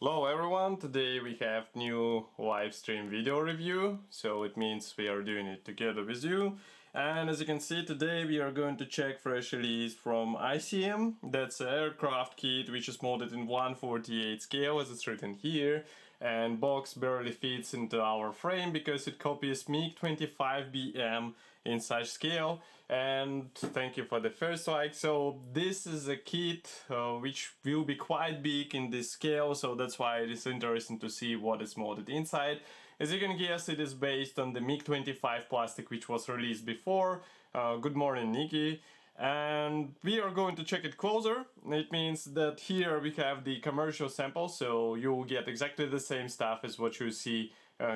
Hello everyone, today we have new live stream video review, so it means we are doing it together with you. And as you can see, today we are going to check fresh release from ICM. That's an aircraft kit which is molded in 1/48 scale as it's written here, and box barely fits into our frame because it copies MiG-25BM in such scale. And thank you for the first like. So this is a kit which will be quite big in this scale, so that's why it is interesting to see what is molded inside. As you can guess, it is based on the MiG-25 plastic which was released before. Good morning, Nikki. And we are going to check it closer. It means that here we have the commercial sample, so you will get exactly the same stuff as what you see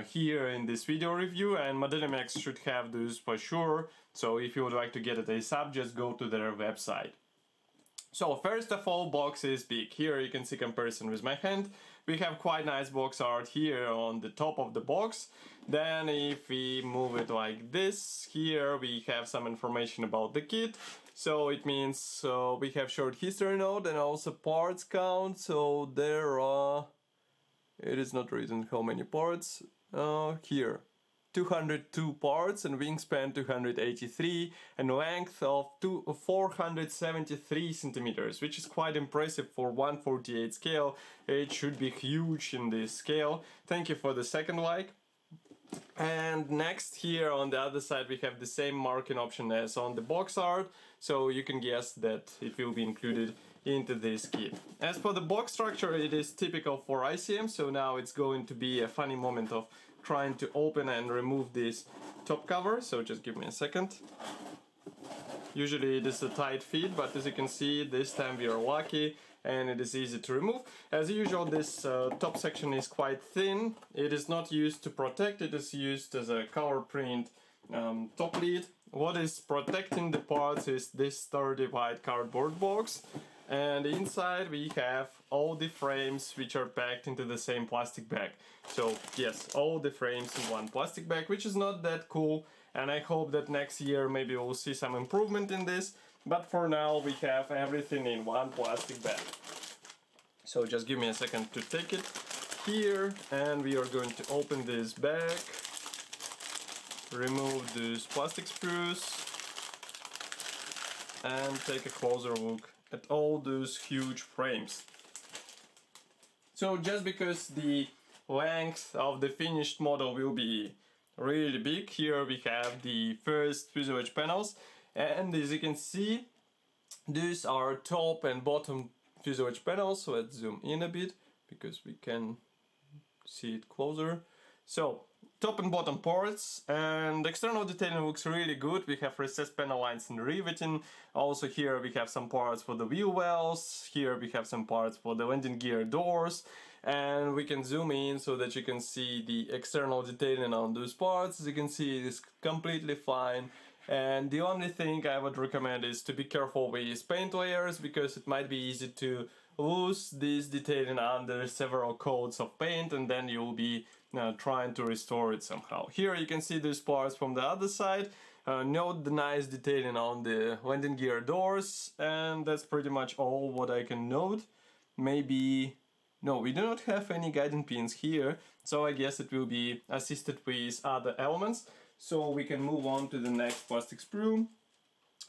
here in this video review, and Modelimex should have those for sure. So if you would like to get it ASAP, just go to their website. So first of all, box is big. Here you can see comparison with my hand. We have quite nice box art here on the top of the box. Then if we move it like this, here we have some information about the kit. So it means we have short history note and also parts count. So there are, it is not written how many parts, here. 202 parts and wingspan 283 and length of 473 centimeters, which is quite impressive for 1/48 scale. It should be huge in this scale. Thank you for the second like. And next, here on the other side we have the same marking option as on the box art, so you can guess that it will be included into this kit. As for the box structure, it is typical for ICM, so now it's going to be a funny moment of trying to open and remove this top cover, so just give me a second. Usually it is a tight fit, but as you can see, this time we are lucky and it is easy to remove. As usual, this top section is quite thin. It is not used to protect, it is used as a color print top lid. What is protecting the parts is this sturdy white cardboard box. And inside we have all the frames which are packed into the same plastic bag. So yes, all the frames in one plastic bag, which is not that cool. And I hope that next year maybe we'll see some improvement in this. But for now we have everything in one plastic bag. So just give me a second to take it here, and we are going to open this bag, remove these plastic screws, and take a closer look at all those huge frames. So just because the length of the finished model will be really big, here we have the first fuselage panels, and as you can see, these are top and bottom fuselage panels. So let's zoom in a bit because we can see it closer. So top and bottom parts, and external detailing looks really good. We have recessed panel lines and riveting. Also here we have some parts for the wheel wells. Here we have some parts for the landing gear doors. And we can zoom in so that you can see the external detailing on those parts. As you can see, it is completely fine. And the only thing I would recommend is to be careful with paint layers, because it might be easy to lose this detailing under several coats of paint, and then you'll be trying to restore it somehow. Here you can see these parts from the other side. Note the nice detailing on the landing gear doors, and that's pretty much all what I can note. Maybe... no, we do not have any guiding pins here, so I guess it will be assisted with other elements. So we can move on to the next plastic sprue.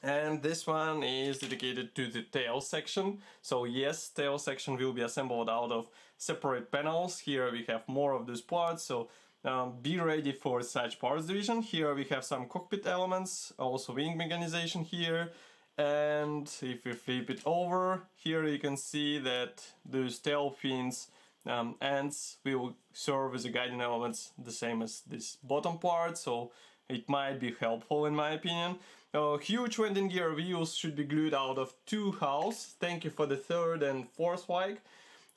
And this one is dedicated to the tail section. So yes, tail section will be assembled out of separate panels. Here we have more of these parts, so be ready for such parts division. Here we have some cockpit elements, also wing mechanization here. And if we flip it over, here you can see that those tail fins ends will serve as a guiding elements, the same as this bottom part, so it might be helpful in my opinion. Huge landing gear wheels should be glued out of 2 hulls. Thank you for the third and fourth like.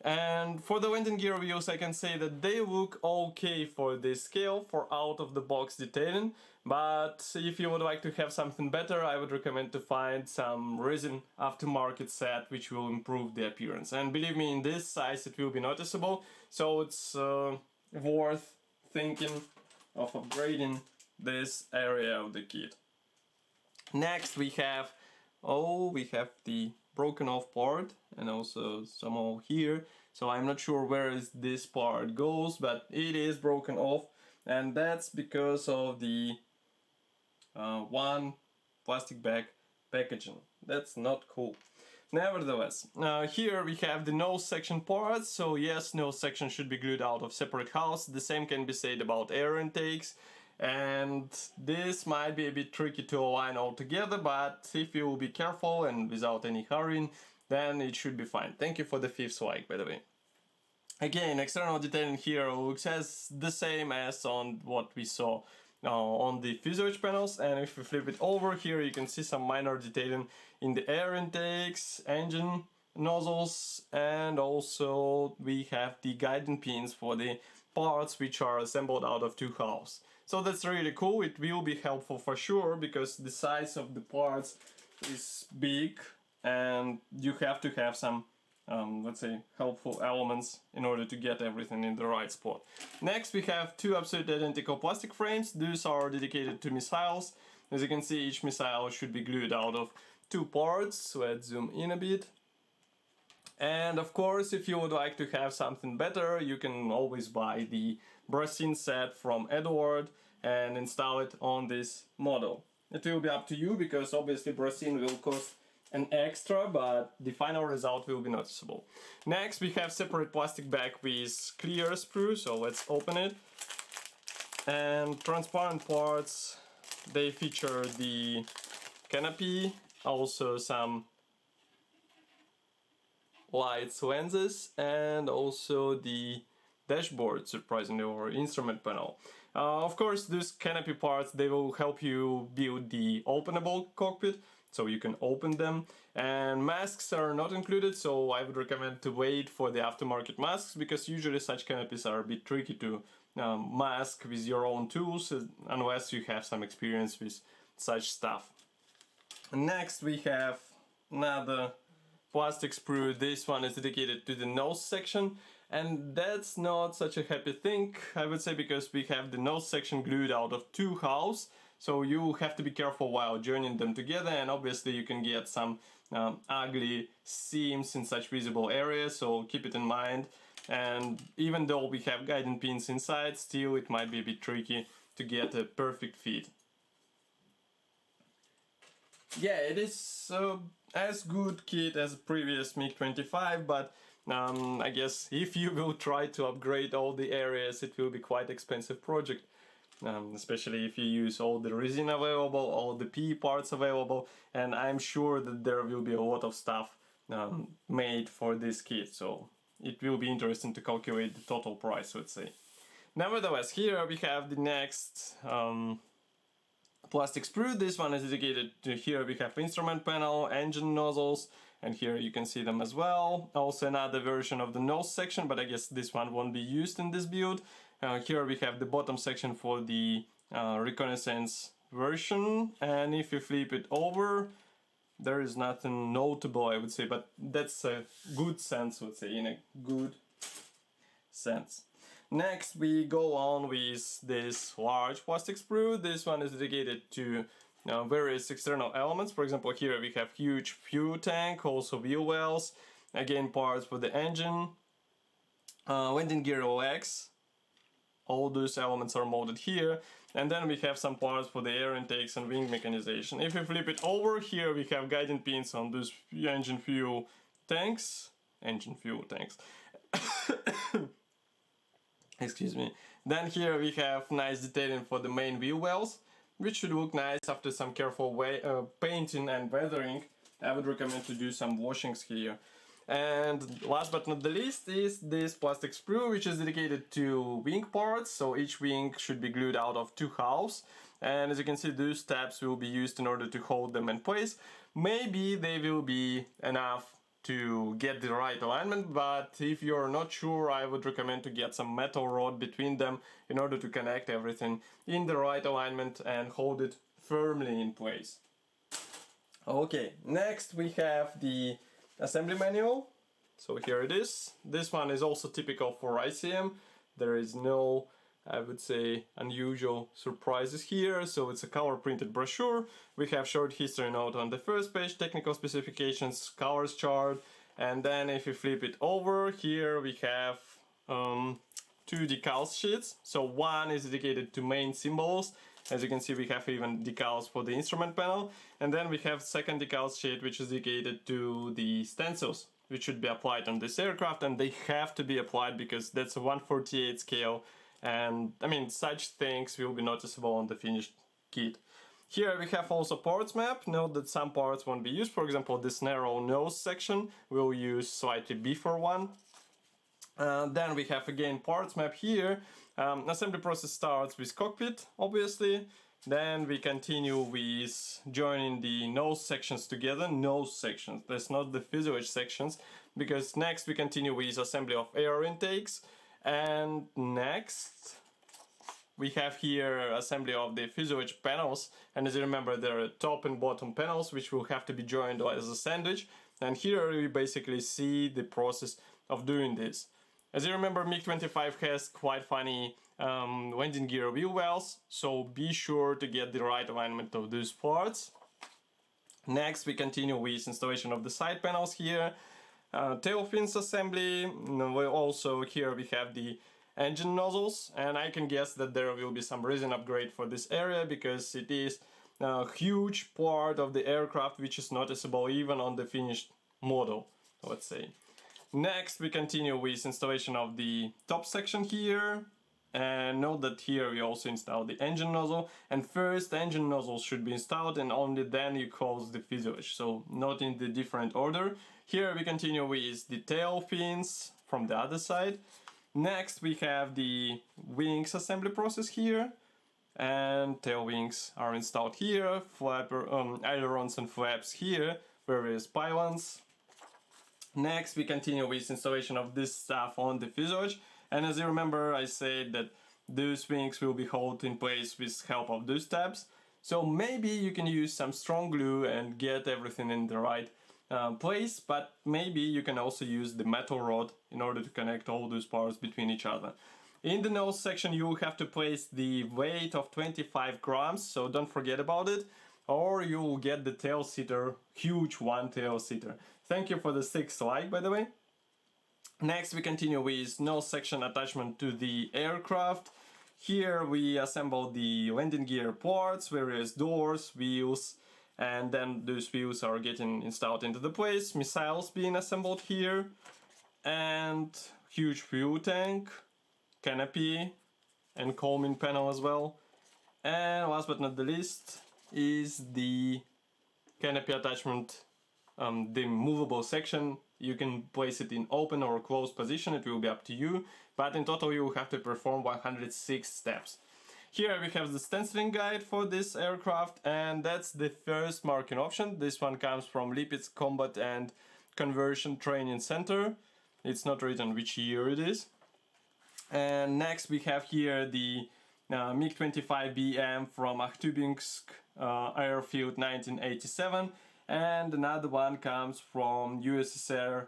And for the landing gear wheels, I can say that they look okay for this scale, for out-of-the-box detailing, but if you would like to have something better, I would recommend to find some resin aftermarket set which will improve the appearance. And believe me, in this size it will be noticeable, so it's worth thinking of upgrading this area of the kit. Next we have the broken off part, and also somehow here So I'm not sure where is this part goes, but it is broken off, and that's because of the one plastic bag packaging. That's not cool. Nevertheless, here we have the nose section parts, so yes, nose section should be glued out of separate house. The same can be said about air intakes, and this might be a bit tricky to align all together, but if you will be careful and without any hurrying, then it should be fine. Thank you for the 5th like, by the way. Again, external detailing here looks as the same as on what we saw on the fuselage panels, and if we flip it over here you can see some minor detailing in the air intakes, engine nozzles, and also we have the guiding pins for the parts which are assembled out of 2 halves. So that's really cool. It will be helpful for sure because the size of the parts is big and you have to have some let's say helpful elements in order to get everything in the right spot. Next we have 2 absolutely identical plastic frames. These are dedicated to missiles. As you can see, each missile should be glued out of 2 parts. Let's zoom in a bit. And of course, if you would like to have something better, you can always buy the bracing set from Edward and install it on this model. It will be up to you because obviously bracing will cost an extra, but the final result will be noticeable. Next we have separate plastic bag with clear sprue, so let's open it. And transparent parts, they feature the canopy, also some lights, lenses, and also the dashboard, surprisingly, or instrument panel. Of course, these canopy parts, they will help you build the openable cockpit, so you can open them. And masks are not included, so I would recommend to wait for the aftermarket masks, because usually such canopies are a bit tricky to mask with your own tools, unless you have some experience with such stuff. Next we have another plastic sprue. This one is dedicated to the nose section, and that's not such a happy thing, I would say, because we have the nose section glued out of 2 halves. So you have to be careful while joining them together, and obviously you can get some ugly seams in such visible areas, so keep it in mind. And even though we have guiding pins inside, still it might be a bit tricky to get a perfect fit. Yeah, it is as good kit as previous MiG-25, but I guess if you will try to upgrade all the areas, it will be quite expensive project. Especially if you use all the resin available, all the PE parts available, and I'm sure that there will be a lot of stuff made for this kit, so it will be interesting to calculate the total price, let's say. Nevertheless, here we have the next plastic sprue. This one is dedicated to, here we have instrument panel, engine nozzles, and here you can see them as well. Also another version of the nose section, but I guess this one won't be used in this build. Here we have the bottom section for the reconnaissance version, and if you flip it over, there is nothing notable, I would say, but that's a good sense, let's say, in a good sense. Next we go on with this large plastic sprue. This one is dedicated to various external elements. For example, here we have huge fuel tank, also wheel wells, again parts for the engine, landing gear legs. All those elements are molded here, and then we have some parts for the air intakes and wing mechanization. If we flip it over, here we have guiding pins on those engine fuel tanks. Excuse me. Then here we have nice detailing for the main wheel wells, which should look nice after some careful painting and weathering. I would recommend to do some washings here. And last but not the least is this plastic sprue, which is dedicated to wing parts, so each wing should be glued out of 2 halves, and as you can see, those tabs will be used in order to hold them in place. Maybe they will be enough to get the right alignment, but if you're not sure, I would recommend to get some metal rod between them in order to connect everything in the right alignment and hold it firmly in place. Okay, next we have the assembly manual. So here it is. This one is also typical for ICM. There is no, I would say, unusual surprises here. So it's a color printed brochure. We have short history note on the first page, technical specifications, colors chart, And then if you flip it over, here we have two decals sheets. So one is dedicated to main symbols. As you can see, we have even decals for the instrument panel. And then we have second decals sheet, which is dedicated to the stencils, which should be applied on this aircraft, and they have to be applied because that's a 1/48 scale, and I mean such things will be noticeable on the finished kit. Here we have also parts map. Note that some parts won't be used. For example, this narrow nose section we'll use slightly before one. Then we have again parts map here. Assembly process starts with cockpit, obviously. Then we continue with joining the nose sections together. Nose sections, that's not the fuselage sections, because next we continue with assembly of air intakes. And next we have here assembly of the fuselage panels. And as you remember, there are top and bottom panels which will have to be joined as a sandwich. And here we basically see the process of doing this. As you remember, MiG-25 has quite funny landing gear wheel wells, so be sure to get the right alignment of those parts. Next we continue with installation of the side panels here, tail fins assembly. Also here we have the engine nozzles, and I can guess that there will be some resin upgrade for this area because it is a huge part of the aircraft which is noticeable even on the finished model, let's say. Next we continue with installation of the top section here, and note that here we also install the engine nozzle, and first the engine nozzle should be installed and only then you close the fuselage, so not in the different order. Here we continue with the tail fins from the other side. Next we have the wings assembly process here, and tail wings are installed here, ailerons and flaps here, various pylons. Next we continue with installation of this stuff on the fuselage, and as you remember I said that those wings will be held in place with help of those tabs, so maybe you can use some strong glue and get everything in the right place, but maybe you can also use the metal rod in order to connect all those parts between each other. In the nose section you will have to place the weight of 25 grams, so don't forget about it, or you will get the tail seater, huge one tail seater. Thank you for the 6th like, by the way. Next we continue with nose section attachment to the aircraft. Here we assemble the landing gear parts, various doors, wheels, and then those wheels are getting installed into the place. Missiles being assembled here, and huge fuel tank, canopy, and combing panel as well. And last but not the least is the canopy attachment, the movable section. You can place it in open or closed position, it will be up to you, but in total you will have to perform 106 steps. Here we have the stenciling guide for this aircraft, and that's the first marking option. This one comes from Lipetsk Combat and Conversion Training Center. It's not written which year it is. And next we have here the MiG-25BM from Akhtubinsk Airfield 1987, and another one comes from USSR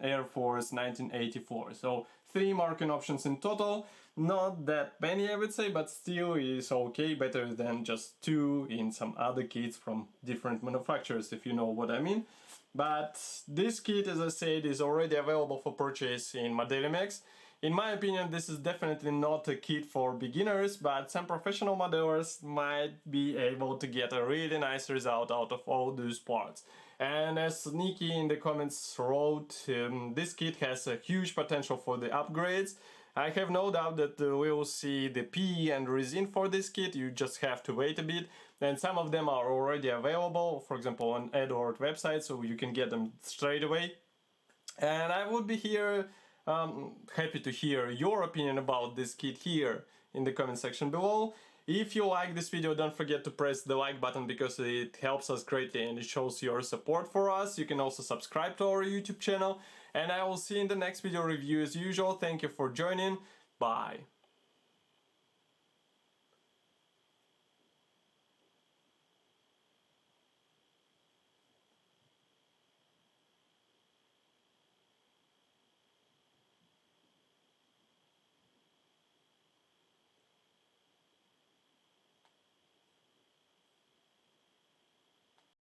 Air Force 1984. So 3 marking options in total. Not that many I would say, but still is okay, better than just 2 in some other kits from different manufacturers, if you know what I mean. But this kit, as I said, is already available for purchase in Modelimex. In my opinion, this is definitely not a kit for beginners, but some professional modelers might be able to get a really nice result out of all those parts. And as Nikki in the comments wrote, this kit has a huge potential for the upgrades. I have no doubt that we will see the PE and resin for this kit, you just have to wait a bit. And some of them are already available, for example on Edward website, so you can get them straight away. And I would be here happy to hear your opinion about this kit here in the comment section below. If you like this video, don't forget to press the like button because it helps us greatly and it shows your support for us. You can also subscribe to our YouTube channel, and I will see you in the next video review as usual. Thank you for joining. Bye.